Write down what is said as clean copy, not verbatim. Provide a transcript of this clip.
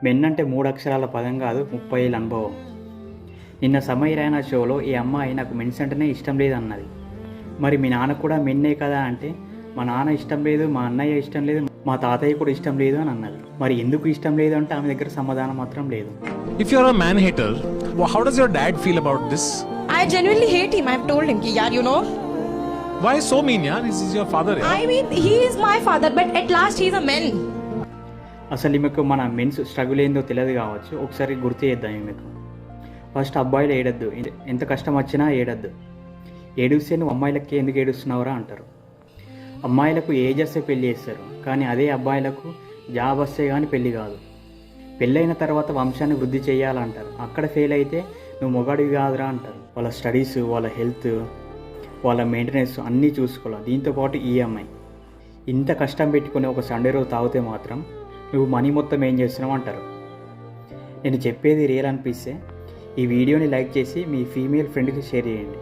Men అంటే 3 అక్షరాల పదం కాదు, 30 ఏళ్ళ అనుభవం. నిన్న సమయ రైనా షోలో ఈ అమ్మాయి నాకు మెన్స్ అంటేనే ఇష్టం లేదు అన్నది. మరి మీ నాన్న కూడా మెన్నే కదా అంటే, మా నాన్న ఇష్టం లేదు, మా అన్నయ్య ఇష్టం లేదు, మా తాతయ్య కూడా ఇష్టం లేదు అని అన్నది. మరి ఎందుకు ఇష్టం లేదు అంటే ఆమె దగ్గర సమాధానం మాత్రం లేదు. If you're a man hater, how does your dad feel about this? I genuinely hate him. I've told him ki yaar, you know. Why so mean, yaar? This is your father, yaar. I mean, he is my father, but at last he is a man. అసలు ఈమెకు మన men's struggle ఏందో తెలియదు కావచ్చు. ఒకసారి గుర్తు చేద్దాం ఈమెకు. ఫస్ట్ అబ్బాయిలు ఏడద్దు, ఎంత కష్టం వచ్చినా ఏడద్దు. ఏడుస్తే నువ్వు అమ్మాయిలకి ఎందుకు ఏడుస్తున్నావురా అంటారు. అమ్మాయిలకు ఏజ్ వస్తే పెళ్ళి చేస్తారు, కానీ అదే అబ్బాయిలకు జాబ్ వస్తే కానీ పెళ్ళి కాదు. పెళ్ళైన తర్వాత వంశాన్ని వృద్ధి చేయాలంటారు. అక్కడ ఫెయిల్ అయితే నువ్వు మొగాడివి కాదురా అంటారు. వాళ్ళ స్టడీస్, వాళ్ళ హెల్త్, వాళ్ళ మెయింటెనెన్స్ అన్నీ చూసుకోవాలి. దీంతోపాటు ఈఎంఐ. ఇంత కష్టం పెట్టుకుని ఒక సండే రోజు తాగితే మాత్రం నువ్వు మనీ మొత్తం ఏం చేస్తున్నావు అంటారు. నేను చెప్పేది రియల్ అనిపిస్తే ఈ వీడియోని లైక్ చేసి మీ ఫీమేల్ ఫ్రెండ్కి షేర్ చేయండి.